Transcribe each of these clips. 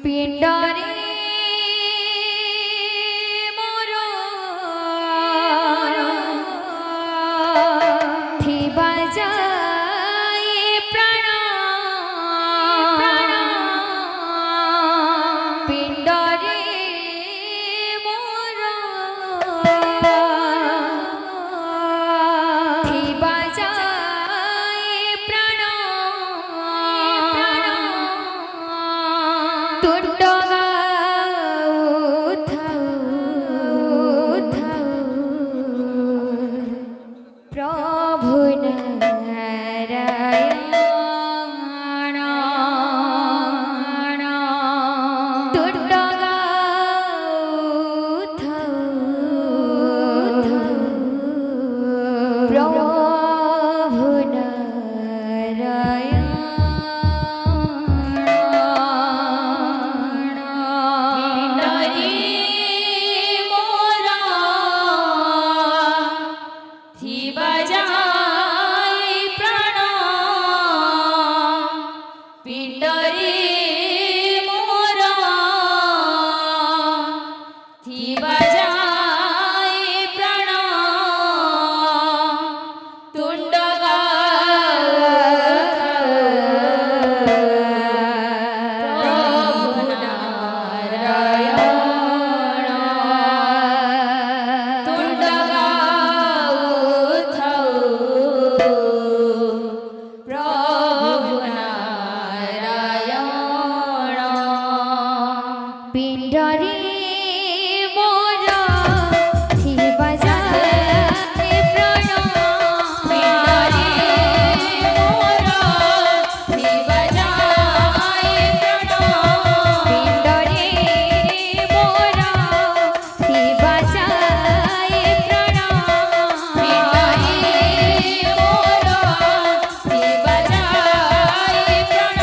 পিণ্ডরে মোর থিবা যায় প্রাণ পিণ্ডরে মোর থিবা যায় প্রাণ তুণ্ড প্রভু নারায়ণ তুণ্ড প্রভু নারায়ণ পিণ্ডরে মোরা থিবা যায় প্রাণ পিণ্ডরে মোরা থিবা যায় প্রাণ তুণ্ড প্রভু নারায়ণ তুণ্ড প্রভু নারায়ণ পিণ্ডরে মোরা থিবা যায় প্রাণ পিণ্ডরে মোরা থিবা যায় প্রাণ পিণ্ডরে মোরা থিবা যায় প্রাণ পিণ্ডরে মোরা থিবা যায় প্রাণ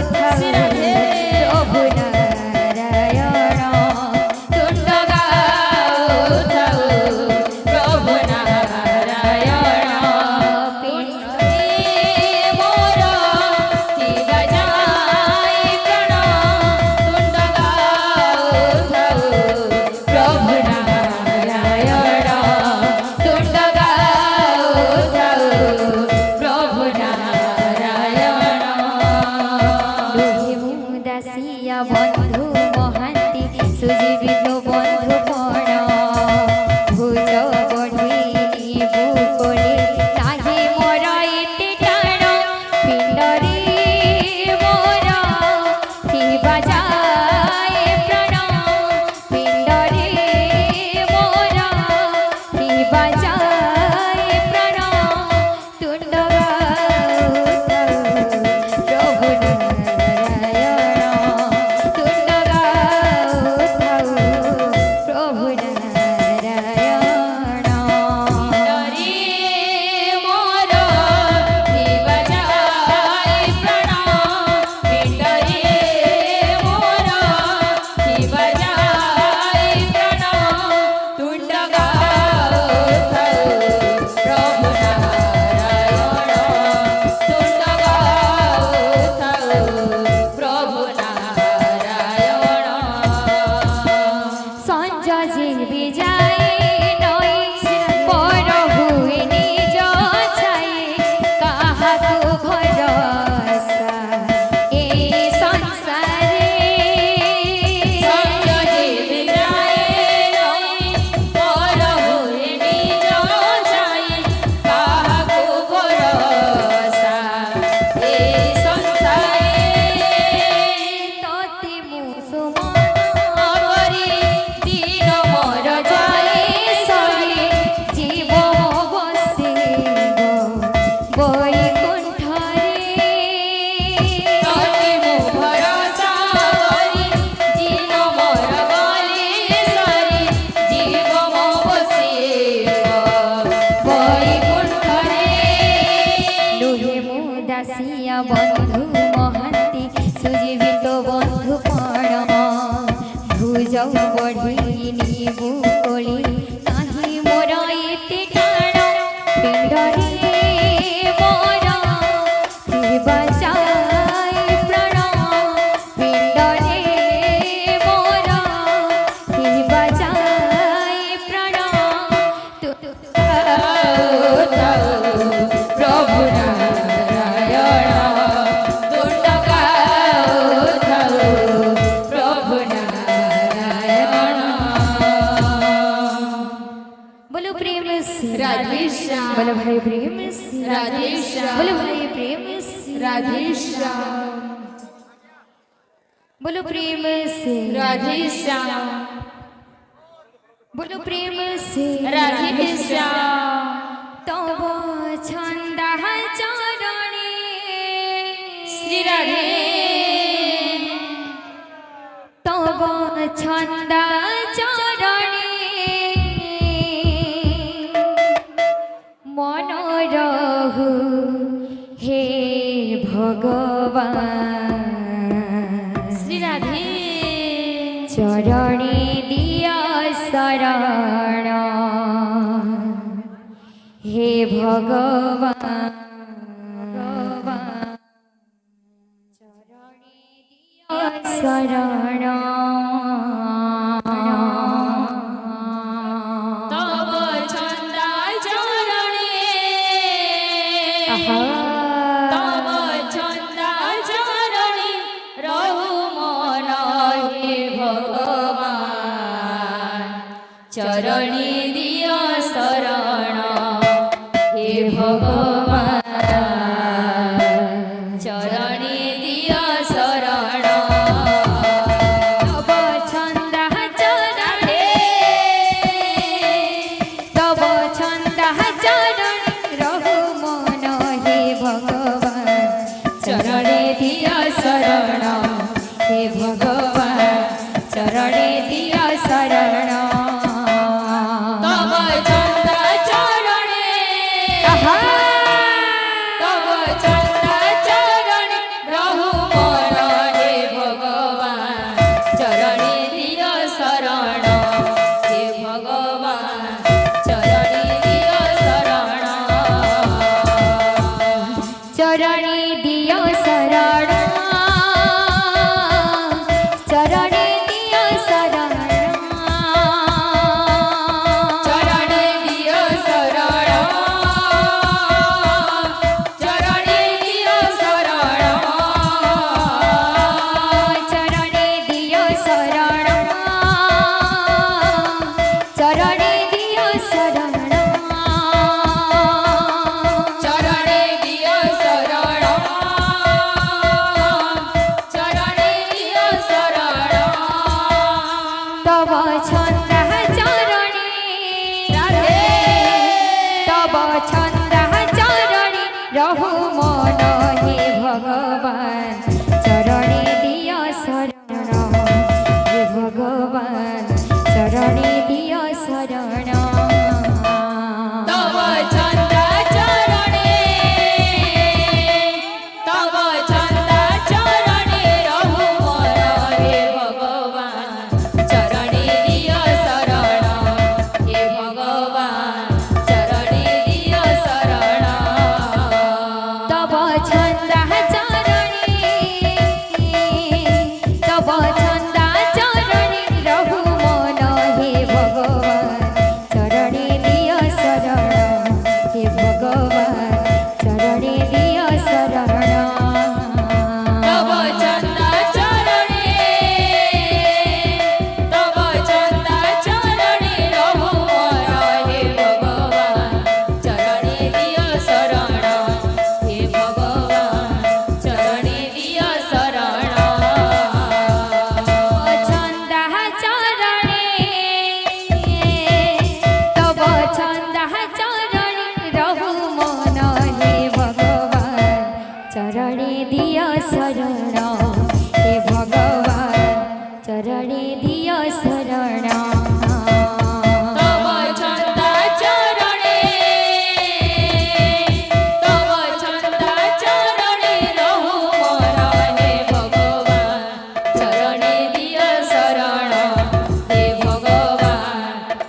তুণ্ড প্রভু নারায়ণ তুণ্ড প্রভু নারায়ণ পিণ্ডরে মোরা থিবা যায় প্রাণ তুণ্ড প্রভু নারায়ণ তুণ্ড প্রভু নারায়ণ দাসিয়া বন্ধু মহান্তি সুজীবিত বন্ধু পণ ভূত গঢ়ি বুকলে নাহি মোর এতে টাণ পিণ্ডরে মোর থিবা যায় প্রাণ পিণ্ডরে মোর থিবা যায় প্রাণ তুণ্ড প্রভু নারায়ণ তুণ্ড बोलो भाई प्रेम से राधे श्याम बोलो भाई प्रेम से राधे श्याम बोलो प्रेम से राधे श्याम बोलो प्रेम से राधे श्याम तब छंद चरणे श्री राधे तब छंद चरणे मन रहु हे भगवान श्री राधे चरणे दिया शरण हे भगवान चरणे दिया शरण तब छंद चरणे तब छंद चरणे रहु मन हे भगवान चरणे दिया शरण हे भगवान चरणे दिया शरण तब छंद चरणे तब छंद चरण रहु मन हे भगवान चरणे दिया शरण हे भगवान चरणे दिया शरण तब छंद चरणे तब छंद चरणे रहु मन हे भगवान चरणे दिया शरण हे भगवान चरणे दिया शरण चरणे दिया शरण चरणे दिया शरण चरणे दिया शरण चरणे दिया शरण चरणे दिया शरण चरणे दिया शरण चरणे दिया शरण चरणे दिया शरण तब छंद चरणे राधे तब छंद चरणे रहु मन हे भगवान चरणे दिया शरण हे भगवान चरणे दिया शरण तब छंद चरणे तब छंद चरणे रहु मन हे भगवान चरणे दिया शरण हे भगवान चरणे दिया शरण तब छंद चरणे तब छंद चरणे रहु मन हे भगवान चरणे दिया शरण हे भगवान चरणे दिया शरण तब छंद चरणे तब छंद चरणे रहु मन हे भगवान चरणे दिया शरण हे भगवान चरणे दिया शरण छंद चरणे तब छंद चरणे रहु मन हे भगवान चरणे दिया शरण हे भगवान चरणे दिया शरण तब छंद चरणे तब छंद चरणे रहु मन हे भगवान चरणे दिया शरण हे भगवान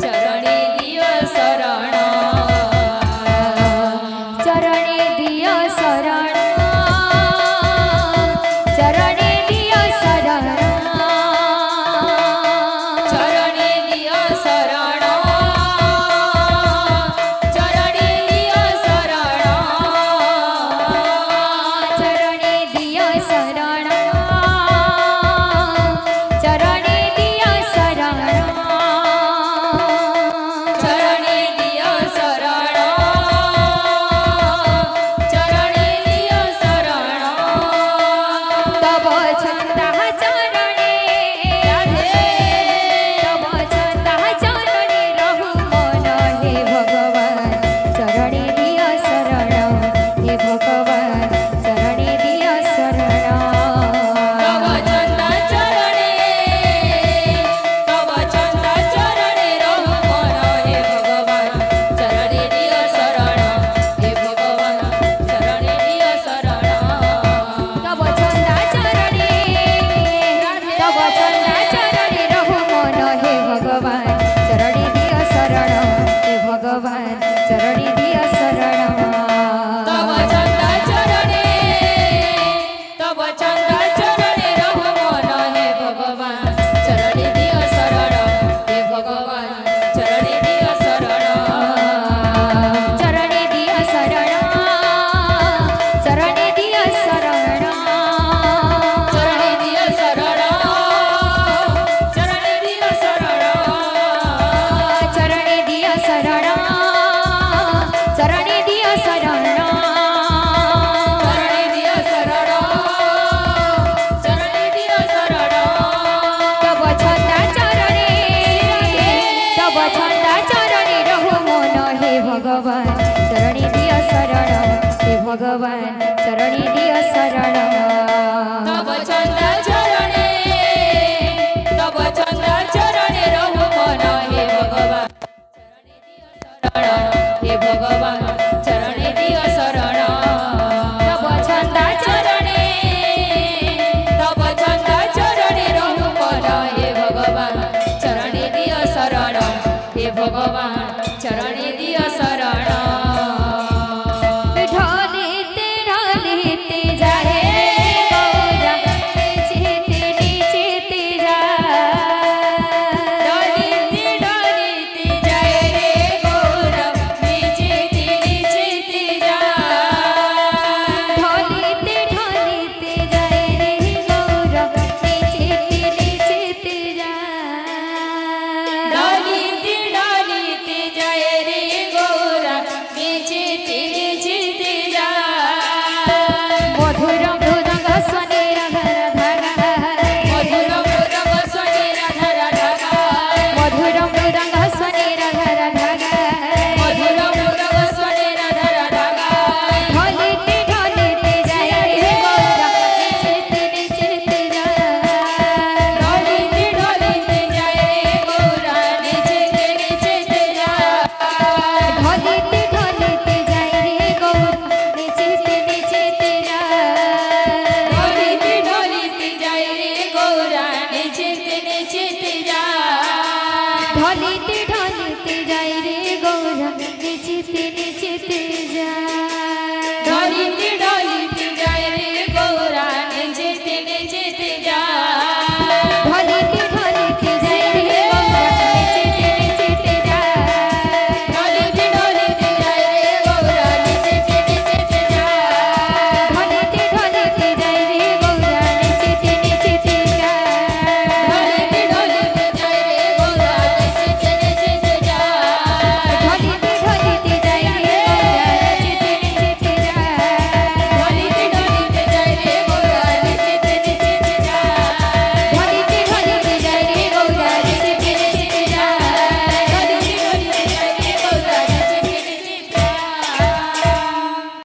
चरणे दिया शरण चरणे दिया शरण चरणे ભગવાન ચરણે દિય શરણ